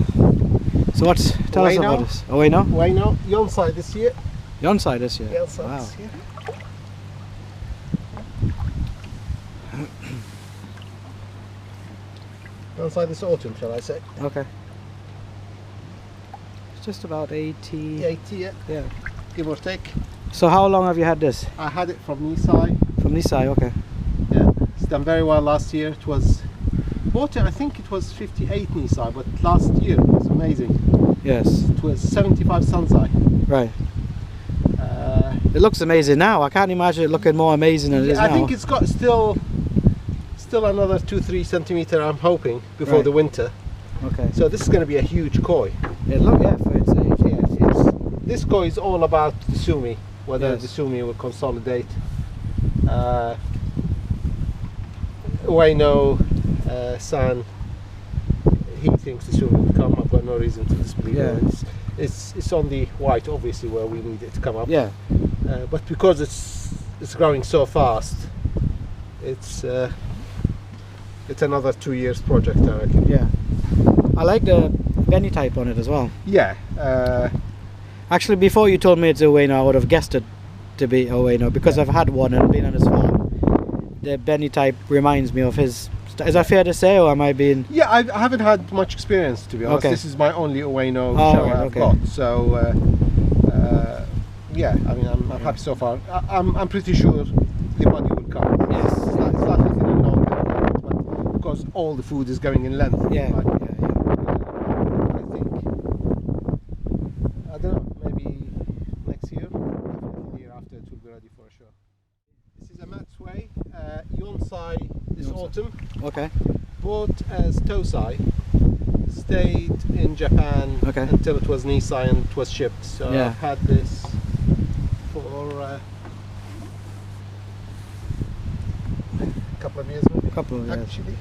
So tell us about this. Oh wait, no? Why no? Yon side this year. Yon side this year. Yon side wow. this year. Inside this autumn, shall I say? Okay. It's just about 80. 80, yeah. Yeah. Give or take. So how long have you had this? I had it from Nisai. From Nisai, okay. Yeah, it's done very well last year. It was bought it, I think it was 58 Nisai, but last year it was amazing. Yes. It was 75 Sansai. Right. It looks amazing now. I can't imagine it looking more amazing than it is now. I think it's got still another 2-3 centimeter, I'm hoping, before Right. the winter. Okay. So this is going to be a huge koi. It look, yeah, for its age. Yes. This koi is all about the sumi, whether Yes. the sumi will consolidate. Ueno San, he thinks the sumi will come. I've got no reason to disbelieve Yeah. it. It's on the white, obviously, where we need it to come up. Yeah. But because it's growing so fast, it's another 2 years project, I reckon. Yeah. I like the Benny type on it as well. Yeah. Actually, before you told me it's Ueno, I would have guessed it to be Ueno because I've had one and been on his farm. The Benny type reminds me of his. Is that fair to say, or am I being? Yeah, I haven't had much experience, to be honest. Okay. This is my only Ueno Oh, show right, I've okay. got. So, yeah, I mean, I'm happy so far. I'm pretty sure the body will come. Yes. It's slightly thin and long, but because all the food is going in length. Yeah. Like, Yeah. I think, I don't know, maybe next year, definitely the year after, it will be ready for a show. This is a Matsui Yonsai this Yonsai. autumn. Okay. Bought as Tosai, stayed in Japan Okay. until it was Nisai and it was shipped. So Yeah. I've had this for a couple of years maybe. Couple of years. Actually,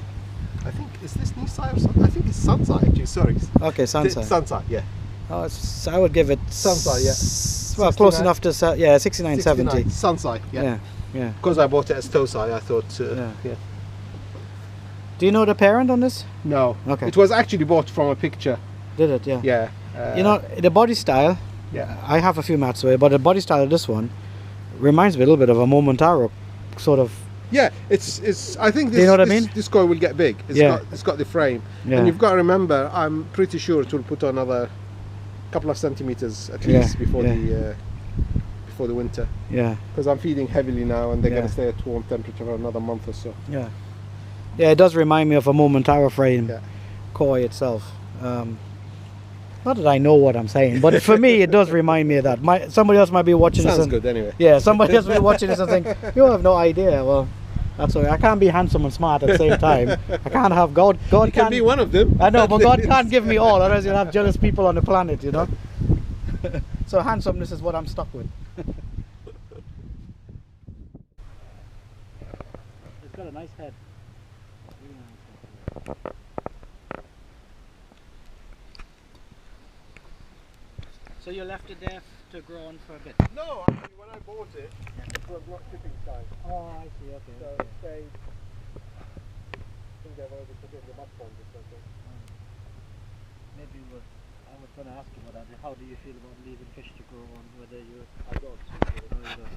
I think, is this Nisai or something? I think it's Sansai actually, sorry. Okay, Sansai. Sansai, yeah. Oh, I would give it. Sansai, yeah. Well, close 69. enough to 69, 70. 69. Sansai, yeah. Yeah. Yeah. Because I bought it as Tosai, I thought, yeah. Do you know the parent on this? No. Okay. It was actually bought from a picture, Did it? Yeah. yeah. You know, the body style. Yeah. I have a few Matsui, but the body style of this one reminds me a little bit of a Momotaro, sort of. Yeah, it's. I think this. Do you know what I this, mean? This koi will get big. Yeah. It's got the frame, Yeah. and you've got to remember. I'm pretty sure it will put another couple of centimeters at Yeah, least before yeah. the winter. Yeah. Because I'm feeding heavily now, and they're Yeah. going to stay at warm temperature for another month or so. Yeah. Yeah, it does remind me of a Momotaro frame Yeah. koi itself. Not that I know what I'm saying, but for me, it does remind me of that. Somebody else might be watching this. Sounds and, good anyway. Yeah, somebody else will be watching this and think, you have no idea. Well, that's okay. I can't be handsome and smart at the same time. I can't have God. God You can can't be one of them. I know, at but God least. can't give me all, otherwise you'll have jealous people on the planet, you know. So handsomeness is what I'm stuck with. It's got a nice head. So you left it there to grow on for a bit? No, actually, when I bought it, it was not shipping time. Oh, I see. Okay. So okay. it stayed. I think they've already put it in the mud pond or something. Maybe I was going to ask you about that. How do you feel about leaving fish to grow on? Whether you? I don't. No, you don't.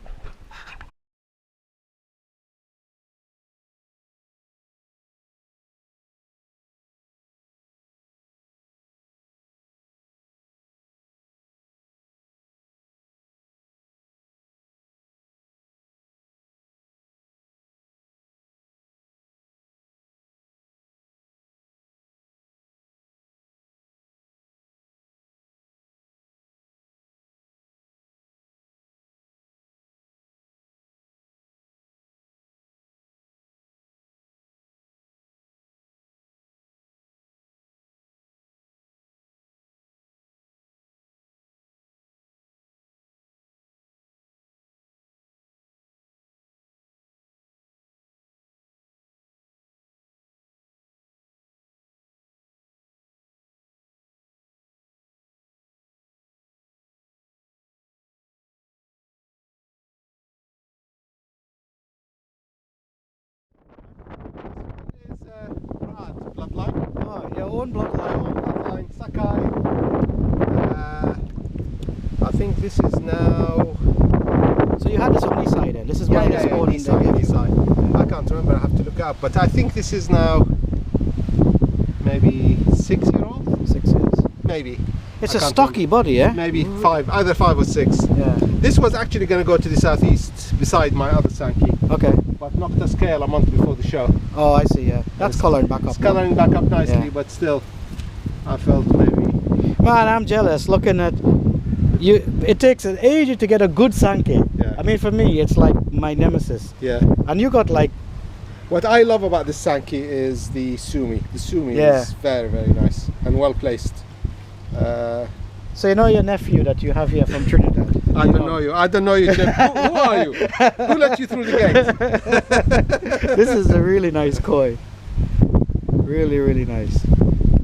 This is Raad bloodline. Oh, your own My bloodline. own bloodline, Sakai. I think this is now. So you had this on this side then? This is why it's born in Nisai, Nisai. I can't remember, I have to look up. But I think this is now maybe 6-year-old. 6 years. Maybe. It's I a can't stocky body, yeah? Maybe 5, either 5 or 6. Yeah. This was actually going to go to the southeast beside my other Sanke, Okay. but knocked a scale a month before the show. Oh, I see, yeah. That's It's- colouring back up. It's colouring back up nicely, Yeah. but still, I felt maybe. Man, I'm jealous looking at you. It takes an age to get a good Sanke. Yeah. I mean, for me, it's like my nemesis. Yeah. And you got like, What I love about this Sanke is the sumi. The sumi Yeah. is very, very nice and well placed. so you know your nephew that you have here from Trinidad? I don't know you. I don't know you, Jim. Who are you? Who let you through the gate? This is a really nice koi. Really, really nice.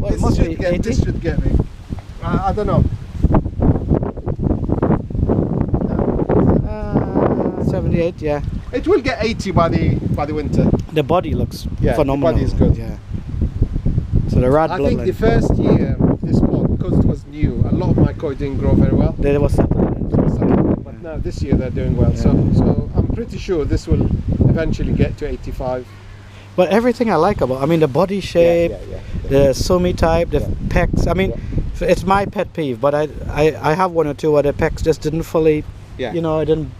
Well, it must be 80? This should get me. I don't know. 78, yeah. It will get 80 by the winter. The body looks Yeah, the phenomenal. body is good. Yeah. So the Raad I think the bloodline, first year of this pod, because it was new, a lot of my koi didn't grow very well. they was separate. But now this year they're doing well. Yeah. So I'm pretty sure this will eventually get to 85. But everything I like about, I mean, the body shape, Yeah. the sumi type, the Yeah. pecs. I mean, it's my pet peeve, but I have one or two where the pecs just didn't fully, Yeah. you know, I didn't,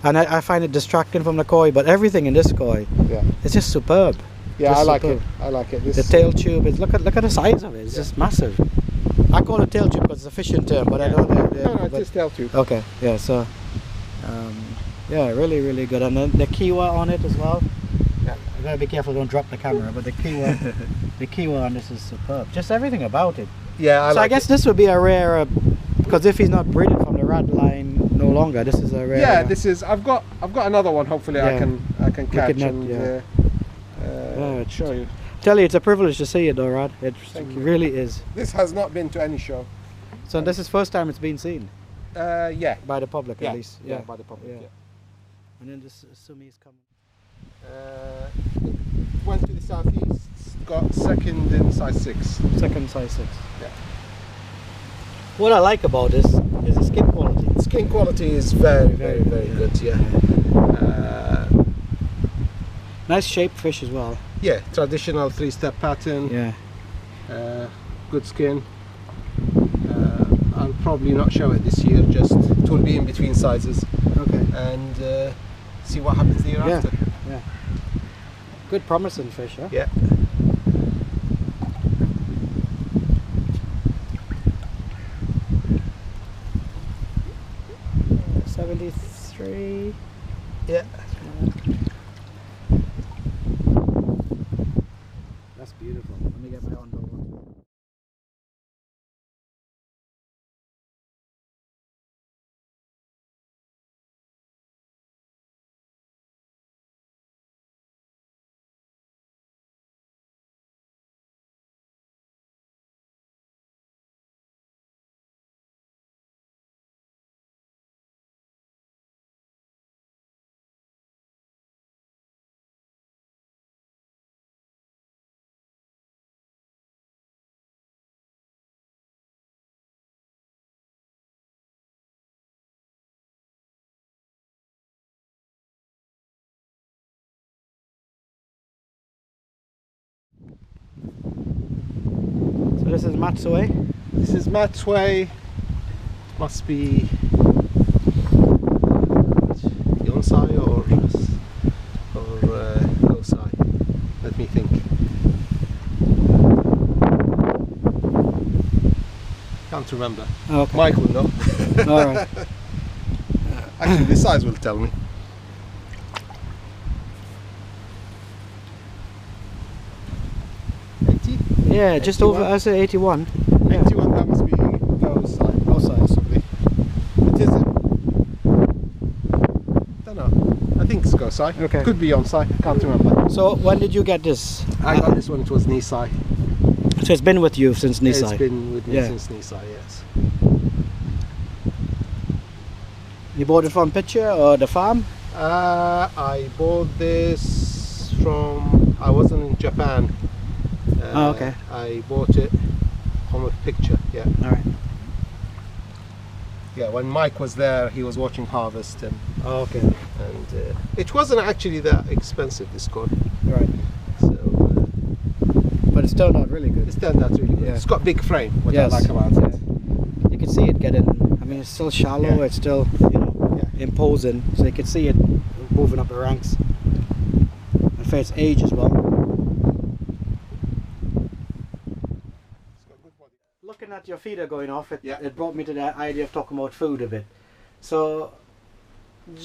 and I find it distracting from the koi. But everything in this koi, Yeah. it's just superb. Yeah, Just I like superb. it. I like it. This, The tail tube is look at the size of it. It's just massive. I call it tail tube because it's a fishing term, but I know No, it but- is tail tube. Okay, yeah. So, yeah, really, really good. And then the kiwa on it as well. Yeah. I gotta be careful, don't drop the camera. But the kiwa, the kiwa on this is superb. Just everything about it. Yeah, So I guess this would be a rare, because if he's not breeding from the Raad line no longer, this is a rare. Yeah, this is. I've got another one. Hopefully, I Yeah. can catch net, and yeah. It's- show you. Tell you, it's a privilege to see it, though, Raad. It Thank you. really is. This has not been to any show. So this is first time it's been seen Yeah. by the public, Yeah. at least. Yeah, by the public. Yeah. Yeah. And then this sumi is coming. Went to the southeast. Got second in size 6. Second size 6. Yeah. What I like about this is the skin quality. Skin quality is very, very, very good. Yeah. Nice shaped fish as well. Yeah. Traditional 3-step pattern. Yeah. Good skin. I'll probably not show it this year. Just it will be in between sizes, Okay. and see what happens the year Yeah. after. Yeah. Good promising fish, huh? Yeah. Yeah. 73. Yeah. That's beautiful. Let me get my on one. So this is Matsue. This is Matsue. Must be Yonsai or Gosai. Let me think. Can't remember. Okay. Mike will know. All right. Actually, the size will tell me. Yeah, just 81. over. I say 81. 81, that must be Gosai. Gosai. Possibly. It is. Don't know. I think it's Gosai. Okay. Could be Yonsai. Can't remember. So when did you get this? I got this one. It was Nisai. So it's been with you since Nisai. It's been with me Yeah. since Nisai. Yes. You bought it from Pitcher or the farm? I bought this from. I wasn't in Japan. Oh, okay. I bought it from a picture. Yeah. All right. Yeah. When Mike was there, he was watching harvest, and Oh, okay. it wasn't actually that expensive. This corn. Right. So But it's turned out really good. It's turned out really good. Yeah. It's got big frame, what Yes. I like about it. You can see it getting, I mean, it's still shallow, Yeah. it's still, you know, imposing, so you can see it moving up the ranks. And for its age as well. Looking at your feeder going off, it brought me to the idea of talking about food a bit. So,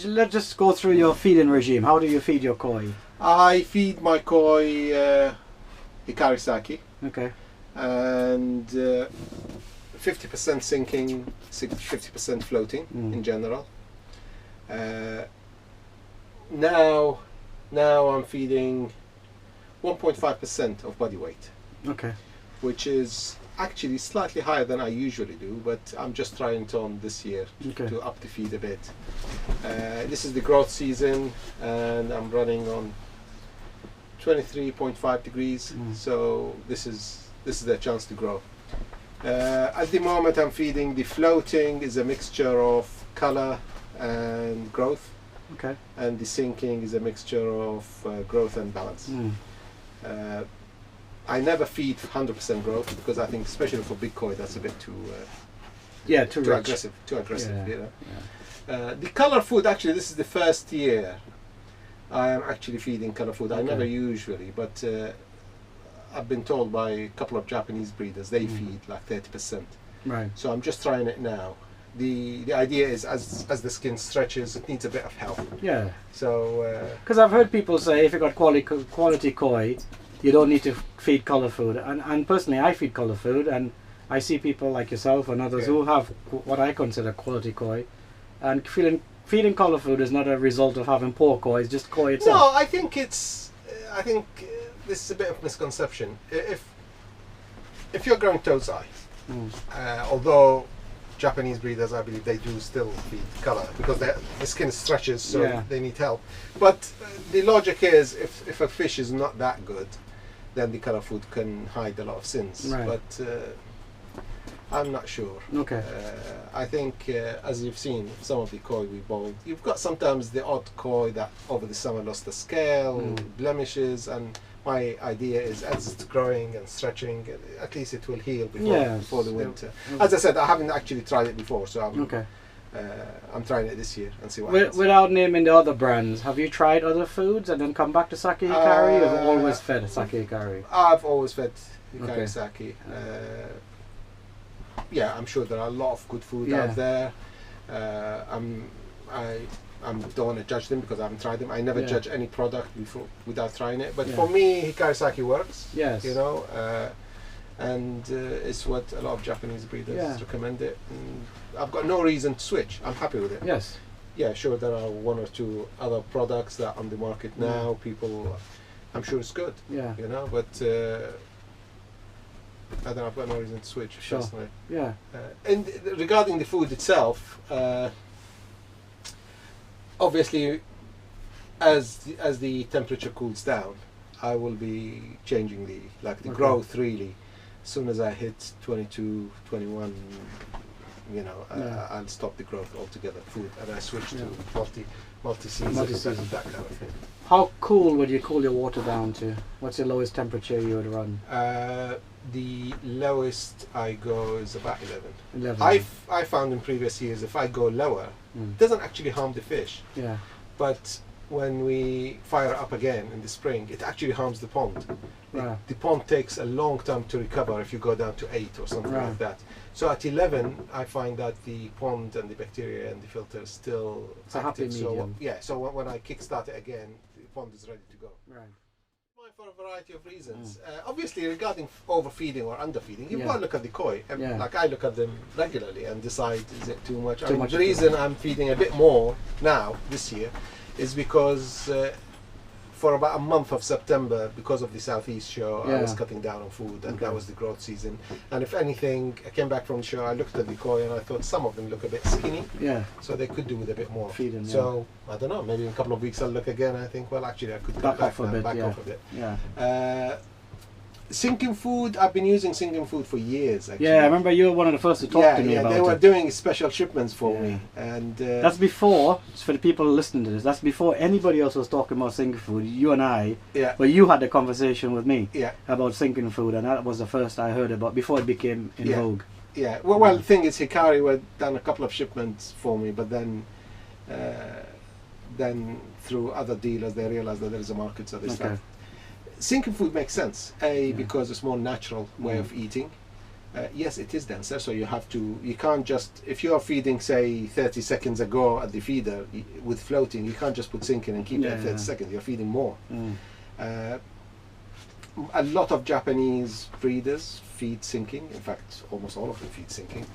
let's just go through your feeding regime. How do you feed your koi? I feed my koi hikari sake. Okay. And 50% sinking, 50% floating in general. Now I'm feeding 1.5% of body weight. Okay. Which is actually slightly higher than I usually do, but I'm just trying it on this year to up the feed a bit. This is the growth season, and I'm running on 23.5 degrees, so this is their chance to grow. At the moment I'm feeding the floating is a mixture of color and growth, and the sinking is a mixture of growth and balance. I never feed 100% growth because I think, especially for big koi, that's a bit too aggressive. Too aggressive. You know? The color food, actually, this is the first year I am actually feeding color food. I never usually, but I've been told by a couple of Japanese breeders they feed like 30%. Right. So I'm just trying it now. The idea is as the skin stretches, it needs a bit of help. Yeah. So. Because I've heard people say if you've got quality koi, you don't need to feed color food, and personally I feed color food, and I see people like yourself and others who have what I consider quality koi, and feeding color food is not a result of having poor koi, it's just koi itself. No, I think this is a bit of misconception. If you're growing toad's eye, although Japanese breeders, I believe they do still feed color because the skin stretches, so they need help. But the logic is if a fish is not that good, then the color food can hide a lot of sins. Right. But I'm not sure. Okay. I think, as you've seen, some of the koi we bowled, you've got sometimes the odd koi that over the summer lost the scale, blemishes, and my idea is as it's growing and stretching, at least it will heal before the winter. As I said, I haven't actually tried it before, so I'm trying it this year and see what happens. Without naming the other brands, have you tried other foods and then come back to sake hikari, or have you always fed sake hikari? I've always fed hikari sake. Yeah, I'm sure there are a lot of good food out there. I don't want to judge them because I haven't tried them. I never judge any product without trying it. But for me, hikari sake works. Yes. You know, and it's what a lot of Japanese breeders recommend it. And I've got no reason to switch. I'm happy with it. Yes. Yeah, sure. There are one or two other products that are on the market now. People, I'm sure it's good. Yeah. You know, but I don't know. I've got no reason to switch personally. Yeah. And regarding the food itself. Obviously, as the temperature cools down, I will be changing the growth really. As soon as I hit 22, 21, you know, I'll stop the growth altogether, food, and I switch to multi-season, that kind of thing. How cool would you cool your water down to? What's the lowest temperature you would run? The lowest I go is about 11. I found in previous years if I go lower, it doesn't actually harm the fish. Yeah. But when we fire up again in the spring, it actually harms the pond. The pond takes a long time to recover if you go down to 8 or something like that. So at 11, I find that the pond and the bacteria and the filter is still active. So when I kickstart it again, the pond is ready to go. Right. For a variety of reasons. Obviously, regarding overfeeding or underfeeding, you've got to look at the koi. Like I look at them regularly and decide, is it too much? The reason I'm feeding a bit more now, this year, is because for about a month of September, because of the Southeast show, I was cutting down on food, and that was the growth season. And if anything, I came back from the show, I looked at the koi and I thought some of them look a bit skinny. Yeah. So they could do with a bit more. Feeding, so I don't know, maybe in a couple of weeks I'll look again and I think, well, actually I could back off a bit. Yeah. Sinking food, I've been using sinking food for years, actually. Yeah, I remember you were one of the first to talk to me about it. They were doing special shipments for me. And that's before, for the people listening to this, that's before anybody else was talking about sinking food. You and I, well, you had the conversation with me about sinking food, and that was the first I heard about, before it became in vogue. Yeah, well, the thing is, Hikari had done a couple of shipments for me, but then through other dealers, they realized that there is a market, so they started. Sinking food makes sense, because it's more natural way of eating. Yes, it is denser, so you can't just, if you are feeding, say, 30 seconds ago at the feeder with floating, you can't just put sinking and keep it at 30 seconds, you're feeding more. A lot of Japanese breeders feed sinking, in fact, almost all of them feed sinking.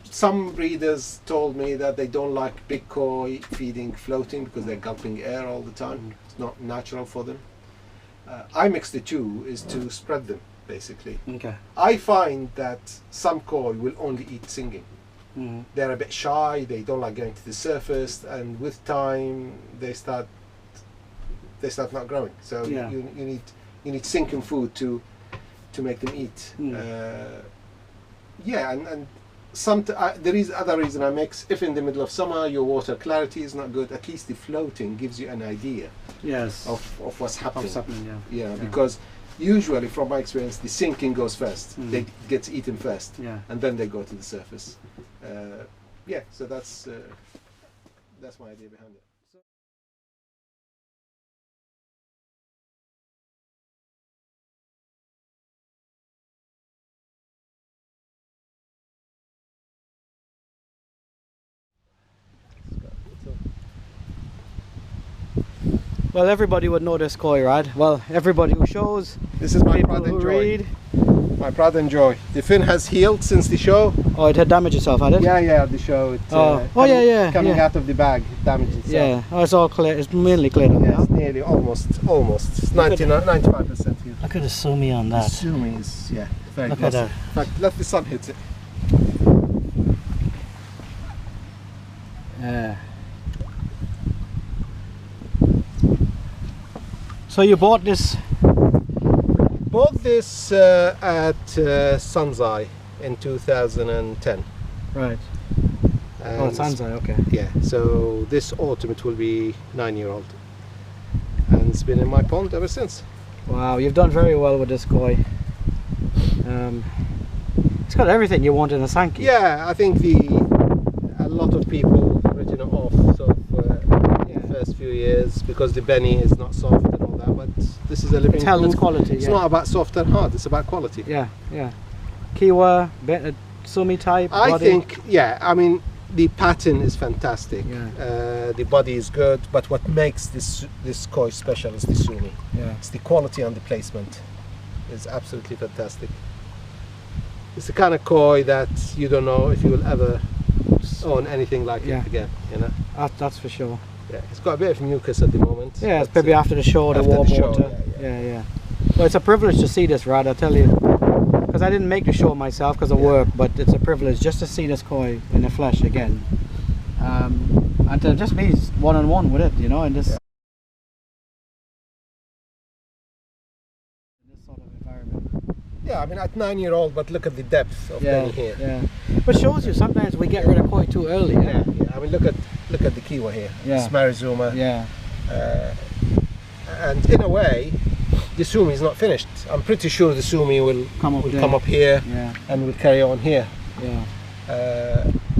Some breeders told me that they don't like big koi feeding floating because they're gulping air all the time. It's not natural for them. I mix the two is to spread them, basically. I find that some koi will only eat sinking. They're a bit shy, they don't like going to the surface, and with time they start not growing. So you need sinking food to make them eat. And there is other reason I mix. If in the middle of summer your water clarity is not good, at least the floating gives you an idea of what's happening. Because usually, from my experience, the sinking goes first. They gets eaten first, and then they go to the surface. So that's my idea behind it. Well, everybody would know this koi, Raad. Well, everybody who shows. This is my pride and joy. My pride and joy. The fin has healed since the show. Oh, it had damaged itself, had it? Yeah, the show. Coming out of the bag, it damaged itself. Yeah, it's all clear. It's mainly cleared up now. It's nearly, almost. It's 95% healed. Look at the sumi on that. The sumi is, very Look glossy. at that. In fact, let the sun hit it. Yeah. So you bought this? Bought this at Sanke in 2010. Right. And Sanke, okay. Yeah, so this autumn it will be 9-year-old. And it's been in my pond ever since. Wow, you've done very well with this koi. It's got everything you want in a Sanke. Yeah, I think a lot of people written it off the first few years because the Benny is not soft and all that, but this is a living It's held its quality. It's not about soft and hard, it's about quality. Yeah. Kiwa, sumi type I body. think, I mean, the pattern is fantastic. The body is good, but what makes this koi special is the sumi. It's the quality and the placement. It's absolutely fantastic. It's the kind of koi that you don't know if you will ever own anything like it again. That's for sure. Yeah, it's got a bit of mucus at the moment. Yeah, it's maybe after the show, the warm water. Yeah. Well, it's a privilege to see this, Raad, I tell you. Because I didn't make the show myself because of work, but it's a privilege just to see this koi in the flesh again. And to just be one-on-one with it, in this sort of environment. Yeah, I mean, at 9-year-old, but look at the depth of Benny here. Yeah, but shows you sometimes we get rid of koi too early. Yeah. I mean, look at the Kiwa here. Yeah. Smarizuma. Yeah. And in a way, the sumi is not finished. I'm pretty sure the sumi will come up here and will carry on here. Yeah.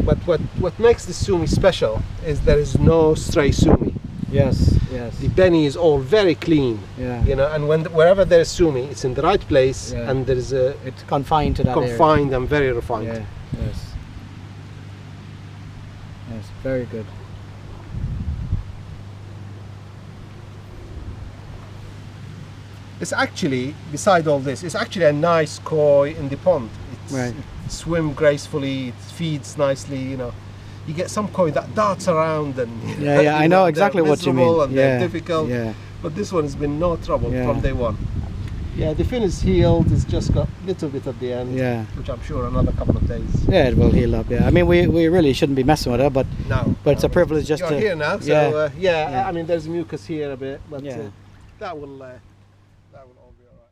But what makes the sumi special is there is no stray sumi. Yes. The Benny is all very clean. Yeah. And wherever there is sumi, it's in the right place, and there is it's confined to that area. Confined and very refined. Yeah. Yes, very good. It's actually, beside all this, it's actually a nice koi in the pond. It swims gracefully, it feeds nicely, You get some koi that darts around and I know exactly what you mean. And they're difficult. Yeah. But this one has been no trouble from day one. Yeah, the fin is healed. It's just got a little bit at the end, which I'm sure another couple of days. Yeah, it will heal up. Yeah, I mean, we really shouldn't be messing with her, but it's a privilege just you're here now. So I mean, there's mucus here a bit, but that will That will all be all right.